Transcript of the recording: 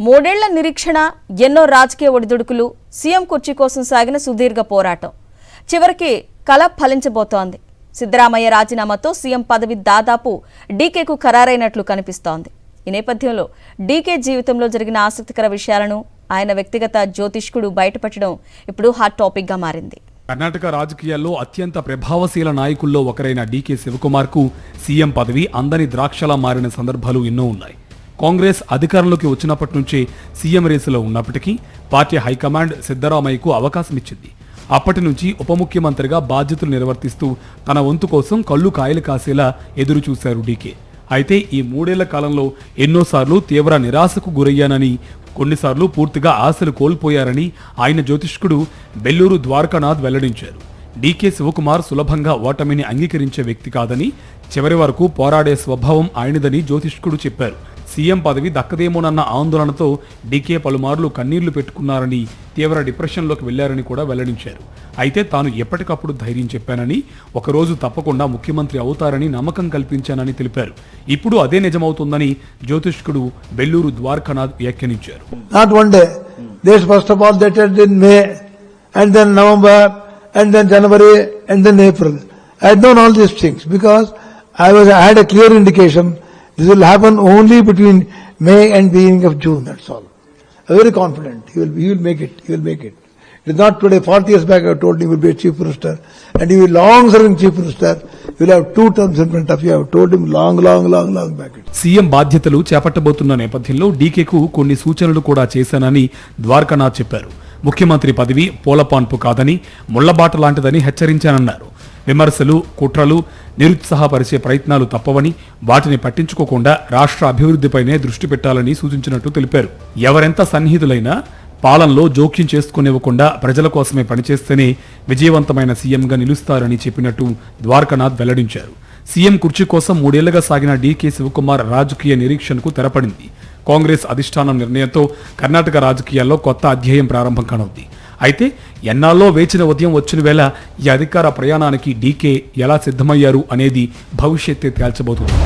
మూడేళ్ల నిరీక్షణ, ఎన్నో రాజకీయ ఒడిదుడుకులు, సీఎం కుర్చీ కోసం సాగిన సుదీర్ఘ పోరాటం చివరికి కల ఫలించబోతోంది. సిద్ధరామయ్య రాజీనామాతో సీఎం పదవి దాదాపు డీకేకు ఖరారైనట్లు కనిపిస్తోంది. ఈ నేపథ్యంలో డీకే జీవితంలో జరిగిన ఆసక్తికర విషయాలను ఆయన వ్యక్తిగత జ్యోతిష్కుడు బయటపెట్టడం ఇప్పుడు హాట్ టాపిక్ గా మారింది. కర్ణాటక రాజకీయాల్లో అత్యంత ప్రభావశీల నాయకుల్లో ఒకరైన డీకే శివకుమార్కు సీఎం పదవి అందని ద్రాక్షలా మారిన సందర్భాలు ఎన్నో ఉన్నాయి. కాంగ్రెస్ అధికారంలోకి వచ్చినప్పటి నుంచే సీఎం రేసులో ఉన్నప్పటికీ పార్టీ హైకమాండ్ సిద్ధరామయ్యకు అవకాశం ఇచ్చింది. అప్పటి నుంచి ఉప ముఖ్యమంత్రిగా బాధ్యతలు నిర్వర్తిస్తూ తన వంతు కోసం కళ్ళు కాయలు కాసేలా ఎదురు చూశారు డీకే. అయితే ఈ మూడేళ్ల కాలంలో ఎన్నోసార్లు తీవ్ర నిరాశకు గురయ్యానని, కొన్నిసార్లు పూర్తిగా ఆశలు కోల్పోయారని ఆయన జ్యోతిష్కుడు బెల్లూరు ద్వారకానాథ్ వెల్లడించారు. డీకే శివకుమార్ సులభంగా ఓటమిని అంగీకరించే వ్యక్తి కాదని, చివరి వరకు పోరాడే స్వభావం ఆయనదని జ్యోతిష్కుడు చెప్పారు. సీఎం పదవి దక్కదేమోనన్న ఆందోళనతో డీకే పలుమార్లు కన్నీళ్లు పెట్టుకున్నారని, తీవ్ర డిప్రెషన్లోకి వెళ్లారని కూడా వెల్లడించారు. అయితే తాను ఎప్పటికప్పుడు ధైర్యం చెప్పానని, ఒకరోజు తప్పకుండా ముఖ్యమంత్రి అవుతారని నమ్మకం కల్పించానని తెలిపారు. ఇప్పుడు అదే నిజమవుతుందని జ్యోతిష్కుడు బెల్లూరు ద్వారకానాథ్ వ్యాఖ్యానించారు. Not one day. This first of all that in May, and then November, and then January, and then April. I had known all these things because I had a clear indication this will happen only between May and beginning of June. That's all. I'm very confident. He will make it. He will make it. It is not today. 40 years back I told him he will be a chief minister, and he will be long-serving chief minister. He will have 2 terms in front of you. I have told him long back. CM బాధ్యతలు చేపట్టబోతున్న నేపథ్యంలో డీకేకు కొన్ని సూచనలు కూడా చేశానని ద్వారకానాథ్ చెప్పారు. ముఖ్యమంత్రి పదవి పూలపాన్పు కాదని, ముళ్లబాట లాంటిదని హెచ్చరించానన్నారు. విమర్శలు, కుట్రలు, నిరుత్సాహపరిచే ప్రయత్నాలు తప్పవని, వాటిని పట్టించుకోకుండా రాష్ట్ర అభివృద్ధిపైనే దృష్టి పెట్టాలని సూచించినట్టు తెలిపారు. ఎవరెంత సన్నిహితులైనా పాలనలో జోక్యం చేసుకునివ్వకుండా ప్రజల కోసమే పనిచేస్తేనే విజయవంతమైన సీఎంగా నిలుస్తారని చెప్పినట్టు ద్వారకానాథ్ వెల్లడించారు. సీఎం కుర్చీ కోసం 3 ఏళ్లుగా సాగిన డీకే శివకుమార్ రాజకీయ నిరీక్షణకు తెరపడింది. కాంగ్రెస్ అధిష్టానం నిర్ణయంతో కర్ణాటక రాజకీయాల్లో కొత్త అధ్యాయం ప్రారంభం కానుంది. అయితే ఎన్నాళ్ళో వేచిన ఉదయం వచ్చిన వేళ ఈ అధికార ప్రయాణానికి డీకే ఎలా సిద్ధమయ్యారు అనేది భవిష్యత్తే తేల్చబోతుంది.